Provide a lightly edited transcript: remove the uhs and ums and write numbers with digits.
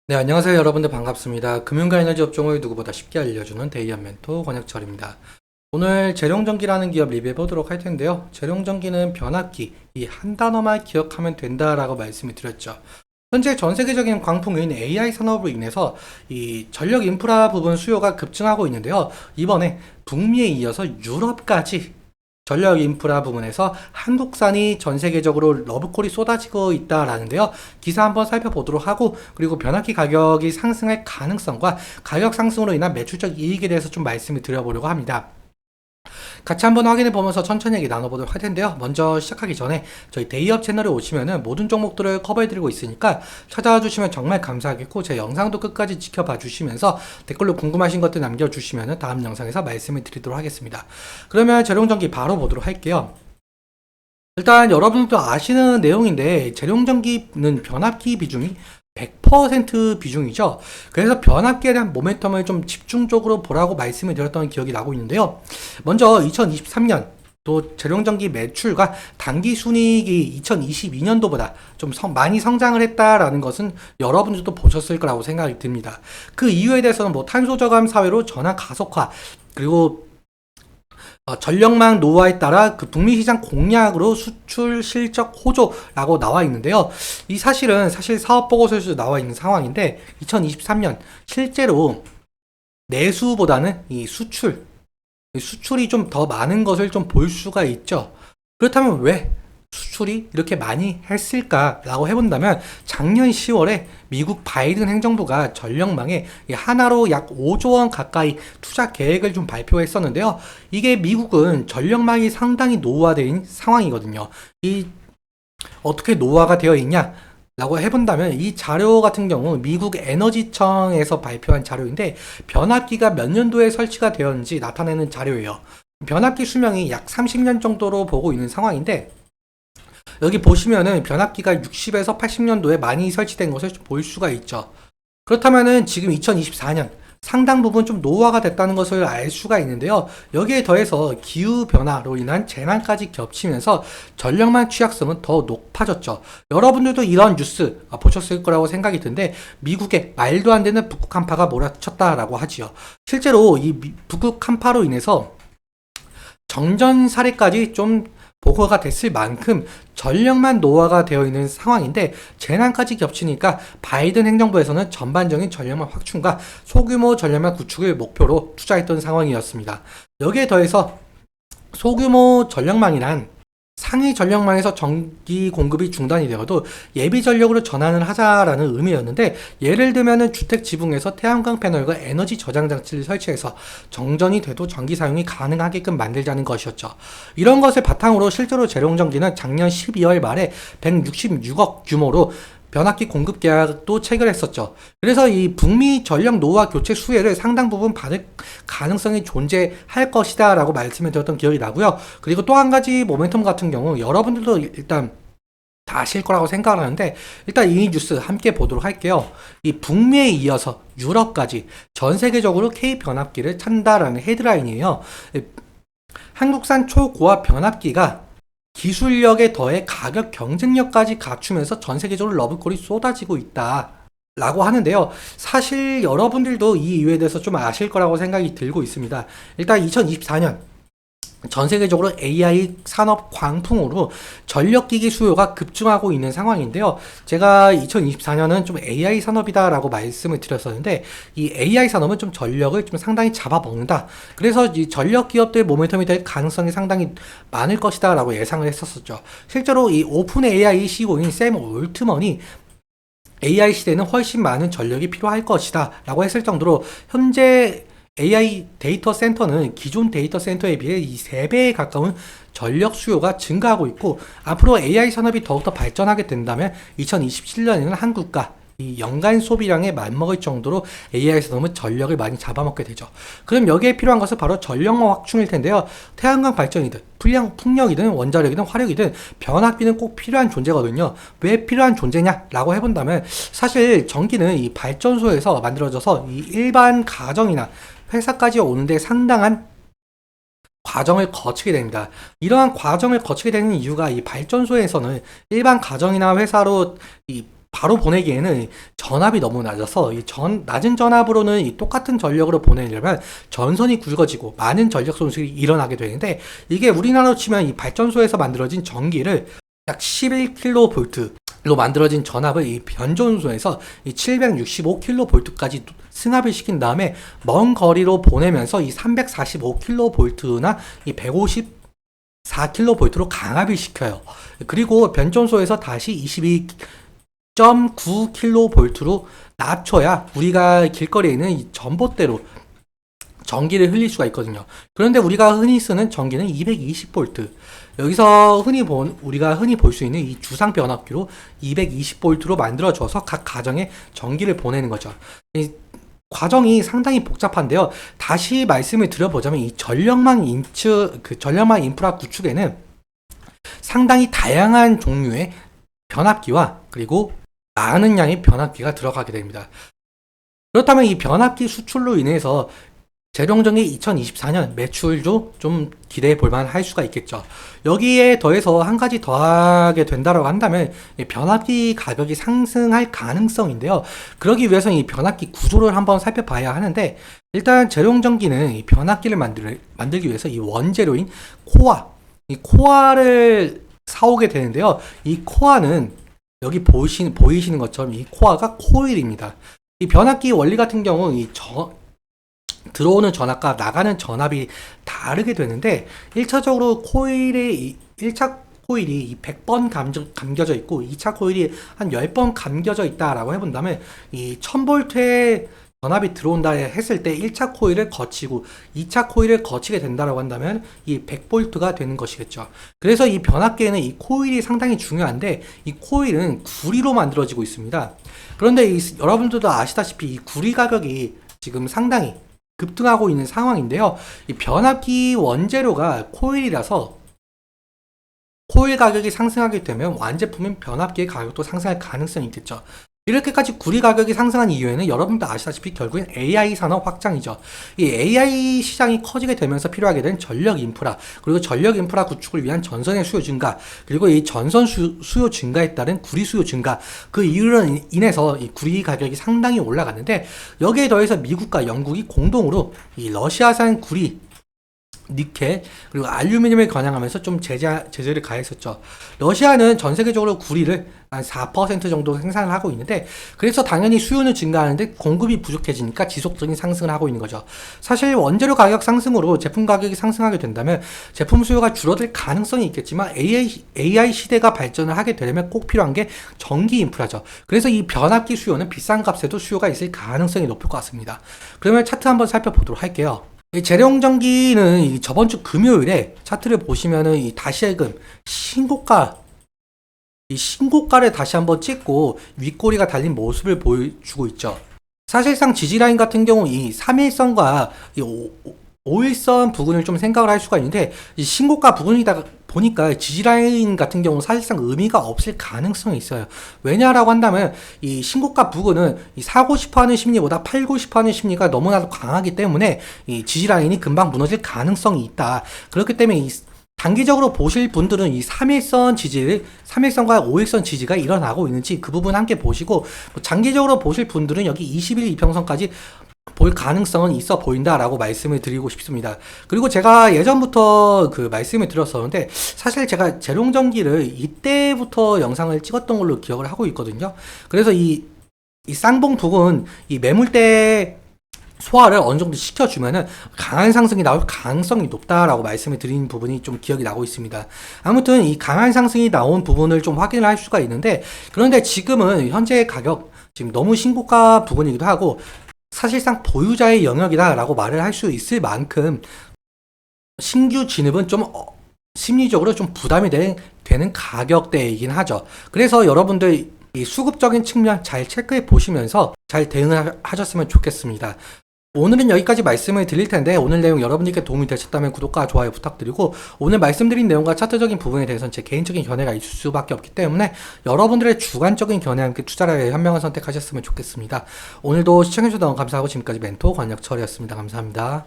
네, 안녕하세요. 여러분들 반갑습니다. 금융과 에너지 업종을 누구보다 쉽게 알려주는 데이한 멘토 권혁철입니다. 오늘 재룡전기라는 기업 리뷰해 보도록 할 텐데요. 재룡전기는 변압기, 이 한 단어만 기억하면 된다라고 말씀을 드렸죠. 현재 전 세계적인 광풍인 AI 산업으로 인해서 이 전력 인프라 부분 수요가 급증하고 있는데요. 이번에 북미에 이어서 유럽까지 전력 인프라 부분에서 한국산이 전 세계적으로 러브콜이 쏟아지고 있다라는데요. 기사 한번 살펴보도록 하고, 그리고 변압기 가격이 상승할 가능성과 가격 상승으로 인한 매출적 이익에 대해서 좀 말씀을 드려보려고 합니다. 같이 한번 확인해 보면서 천천히 얘기 나눠보도록 할 텐데요. 먼저 시작하기 전에 저희 데이업 채널에 오시면은 모든 종목들을 커버해 드리고 있으니까 찾아와 주시면 정말 감사하겠고, 제 영상도 끝까지 지켜봐 주시면서 댓글로 궁금하신 것들 남겨주시면은 다음 영상에서 말씀을 드리도록 하겠습니다. 그러면 재룡전기 바로 보도록 할게요. 일단 여러분도 아시는 내용인데, 재룡전기는 변압기 비중이 100% 비중이죠. 그래서 변압기에 대한 모멘텀을 좀 집중적으로 보라고 말씀을 드렸던 기억이 나고 있는데요. 먼저 2023년 또 재룡전기 매출과 당기 순이익이 2022년도보다 좀 많이 성장을 했다라는 것은 여러분들도 보셨을 거라고 생각이 듭니다. 그 이유에 대해서는 뭐 탄소 저감 사회로 전환 가속화, 그리고 전력망 노후화에 따라 그 북미 시장 공략으로 수출 실적 호조라고 나와 있는데요. 이 사실 사업 보고서에서 나와 있는 상황인데, 2023년 실제로 내수보다는 이 수출이 좀 더 많은 것을 좀 볼 수가 있죠. 그렇다면 왜 수출이 이렇게 많이 했을까라고 해본다면, 작년 10월에 미국 바이든 행정부가 전력망에 하나로 약 5조 원 가까이 투자 계획을 좀 발표했었는데요. 이게 미국은 전력망이 상당히 노후화된 상황이거든요. 이 어떻게 노후화가 되어 있냐? 라고 해본다면, 이 자료 같은 경우 미국 에너지청에서 발표한 자료인데, 변압기가 몇 년도에 설치가 되었는지 나타내는 자료예요. 변압기 수명이 약 30년 정도로 보고 있는 상황인데, 여기 보시면은 변압기가 60에서 80년도에 많이 설치된 것을 볼 수가 있죠. 그렇다면은 지금 2024년 상당 부분 좀 노후화가 됐다는 것을 알 수가 있는데요. 여기에 더해서 기후변화로 인한 재난까지 겹치면서 전력망 취약성은 더 높아졌죠. 여러분들도 이런 뉴스 보셨을 거라고 생각이 드는데, 미국에 말도 안 되는 북극 한파가 몰아쳤다라고 하지요. 실제로 이 북극 한파로 인해서 정전 사례까지 좀 보고가 됐을 만큼 전력만 노화가 되어 있는 상황인데, 재난까지 겹치니까 바이든 행정부에서는 전반적인 전력망 확충과 소규모 전력망 구축을 목표로 투자했던 상황이었습니다. 여기에 더해서 소규모 전력망이란 상위 전력망에서 전기 공급이 중단이 되어도 예비 전력으로 전환을 하자라는 의미였는데, 예를 들면은 주택 지붕에서 태양광 패널과 에너지 저장 장치를 설치해서 정전이 돼도 전기 사용이 가능하게끔 만들자는 것이었죠. 이런 것을 바탕으로 실제로 재룡전기는 작년 12월 말에 166억 규모로 변압기 공급 계약도 체결했었죠. 그래서 이 북미 전력 노후화 교체 수혜를 상당 부분 받을 가능성이 존재할 것이다 라고 말씀을 드렸던 기억이 나고요. 그리고 또 한 가지 모멘텀 같은 경우, 여러분들도 일단 다 아실 거라고 생각을 하는데, 일단 이 뉴스 함께 보도록 할게요. 이 북미에 이어서 유럽까지 전 세계적으로 K 변압기를 찬다라는 헤드라인이에요. 한국산 초고압 변압기가 기술력에 더해 가격 경쟁력까지 갖추면서 전 세계적으로 러브콜이 쏟아지고 있다 라고 하는데요. 사실 여러분들도 이 이유에 대해서 좀 아실 거라고 생각이 들고 있습니다. 일단 2024년 전 세계적으로 AI 산업 광풍으로 전력기기 수요가 급증하고 있는 상황인데요. 제가 2024년은 좀 AI 산업이다라고 말씀을 드렸었는데, 이 AI 산업은 좀 전력을 좀 상당히 잡아먹는다. 그래서 이 전력 기업들 모멘텀이 될 가능성이 상당히 많을 것이다라고 예상을 했었었죠. 실제로 이 오픈 AI CEO인 샘 올트먼이 AI 시대는 훨씬 많은 전력이 필요할 것이다 라고 했을 정도로, 현재 AI 데이터 센터는 기존 데이터 센터에 비해 이 3배에 가까운 전력 수요가 증가하고 있고, 앞으로 AI 산업이 더욱더 발전하게 된다면 2027년에는 한국과 이 연간 소비량에 맞먹을 정도로 AI 산업은 전력을 많이 잡아먹게 되죠. 그럼 여기에 필요한 것은 바로 전력망 확충일 텐데요. 태양광 발전이든 풍력이든 원자력이든 화력이든 변압기는 꼭 필요한 존재거든요. 왜 필요한 존재냐라고 해본다면, 사실 전기는 이 발전소에서 만들어져서 이 일반 가정이나 회사까지 오는데 상당한 과정을 거치게 됩니다. 이러한 과정을 거치게 되는 이유가, 이 발전소에서는 일반 가정이나 회사로 이 바로 보내기에는 전압이 너무 낮아서 낮은 전압으로는 이 똑같은 전력으로 보내려면 전선이 굵어지고 많은 전력 손실이 일어나게 되는데, 이게 우리나라로 치면 이 발전소에서 만들어진 전기를 약 11kV로 만들어진 전압을 이 변전소에서 이 765kV까지 승합을 시킨 다음에 먼 거리로 보내면서 이 345kV나 이 154kV로 강압을 시켜요. 그리고 변전소에서 다시 22.9kV로 낮춰야 우리가 길거리에 있는 이 전봇대로 전기를 흘릴 수가 있거든요. 그런데 우리가 흔히 쓰는 전기는 220V. 여기서 우리가 흔히 볼 수 있는 이 주상 변압기로 220V로 만들어줘서 각 가정에 전기를 보내는 거죠. 이 과정이 상당히 복잡한데요. 다시 말씀을 드려보자면 이 전력망 인프라 구축에는 상당히 다양한 종류의 변압기와 그리고 많은 양의 변압기가 들어가게 됩니다. 그렇다면 이 변압기 수출로 인해서 재룡전기 2024년 매출도 좀 기대해 볼 만할 수가 있겠죠. 여기에 더해서 한 가지 더하게 된다고 한다면 변압기 가격이 상승할 가능성인데요. 그러기 위해서는 이 변압기 구조를 한번 살펴봐야 하는데, 일단 재룡전기는 이 변압기를 만들기 위해서 이 원재료인 이 코아를 사오게 되는데요. 이 코아는 여기 보이시는 것처럼 이 코아가 코일입니다. 이 변압기 원리 같은 경우 들어오는 전압과 나가는 전압이 다르게 되는데, 1차적으로 1차 코일이 100번 감겨져 있고 2차 코일이 한 10번 감겨져 있다라고 해본다면, 이 1000V의 전압이 들어온다 했을 때 1차 코일을 거치고 2차 코일을 거치게 된다라고 한다면 이 100V가 되는 것이겠죠. 그래서 이 변압기에는 이 코일이 상당히 중요한데, 이 코일은 구리로 만들어지고 있습니다. 그런데 여러분들도 아시다시피 이 구리 가격이 지금 상당히 급등하고 있는 상황인데요. 이 변압기 원재료가 코일이라서 코일 가격이 상승하게 되면 완제품인 변압기의 가격도 상승할 가능성이 있겠죠. 이렇게까지 구리 가격이 상승한 이유에는 여러분도 아시다시피 결국엔 AI 산업 확장이죠. 이 AI 시장이 커지게 되면서 필요하게 된 전력 인프라, 그리고 전력 인프라 구축을 위한 전선의 수요 증가, 그리고 이 전선 수요 증가에 따른 구리 수요 증가, 그 이유로 인해서 이 구리 가격이 상당히 올라갔는데, 여기에 더해서 미국과 영국이 공동으로 이 러시아산 구리, 니켈, 그리고 알루미늄을 겨냥하면서 좀 제재를 가했었죠. 러시아는 전 세계적으로 구리를 한 4% 정도 생산을 하고 있는데, 그래서 당연히 수요는 증가하는데 공급이 부족해지니까 지속적인 상승을 하고 있는 거죠. 사실 원재료 가격 상승으로 제품 가격이 상승하게 된다면 제품 수요가 줄어들 가능성이 있겠지만, AI 시대가 발전을 하게 되려면 꼭 필요한 게 전기 인프라죠. 그래서 이 변압기 수요는 비싼 값에도 수요가 있을 가능성이 높을 것 같습니다. 그러면 차트 한번 살펴보도록 할게요. 이 재룡전기는 저번 주 금요일에 차트를 보시면은 이 다시금 신고가를 다시 한번 찍고 윗꼬리가 달린 모습을 보여주고 있죠. 사실상 지지라인 같은 경우 이 3일선과 이 5일선 부분을 좀 생각을 할 수가 있는데, 이 신고가 부분이다 보니까 지지라인 같은 경우는 사실상 의미가 없을 가능성이 있어요. 왜냐라고 한다면 이 신고가 부분은 이 사고 싶어하는 심리보다 팔고 싶어하는 심리가 너무나도 강하기 때문에 이 지지라인이 금방 무너질 가능성이 있다. 그렇기 때문에 이 단기적으로 보실 분들은 이 3일선과 5일선 지지가 일어나고 있는지 그 부분 함께 보시고, 장기적으로 보실 분들은 여기 20일 이평선까지 볼 가능성은 있어 보인다라고 말씀을 드리고 싶습니다. 그리고 제가 예전부터 그 말씀을 드렸었는데, 사실 제가 재룡전기를 이때부터 영상을 찍었던 걸로 기억을 하고 있거든요. 그래서 이 쌍봉 부분, 이 매물대 소화를 어느 정도 시켜주면은 강한 상승이 나올 가능성이 높다라고 말씀을 드린 부분이 좀 기억이 나고 있습니다. 아무튼 이 강한 상승이 나온 부분을 좀 확인을 할 수가 있는데, 그런데 지금은 현재 가격 지금 너무 신고가 부분이기도 하고 사실상 보유자의 영역이다 라고 말을 할 수 있을 만큼 신규 진입은 좀 심리적으로 좀 부담이 되는 가격대이긴 하죠. 그래서 여러분들 이 수급적인 측면 잘 체크해 보시면서 잘 대응을 하셨으면 좋겠습니다. 오늘은 여기까지 말씀을 드릴 텐데, 오늘 내용 여러분들께 도움이 되셨다면 구독과 좋아요 부탁드리고, 오늘 말씀드린 내용과 차트적인 부분에 대해서는 제 개인적인 견해가 있을 수밖에 없기 때문에 여러분들의 주관적인 견해와 함께 투자를 현명한 선택하셨으면 좋겠습니다. 오늘도 시청해주셔서 너무 감사하고, 지금까지 멘토 권혁철이었습니다. 감사합니다.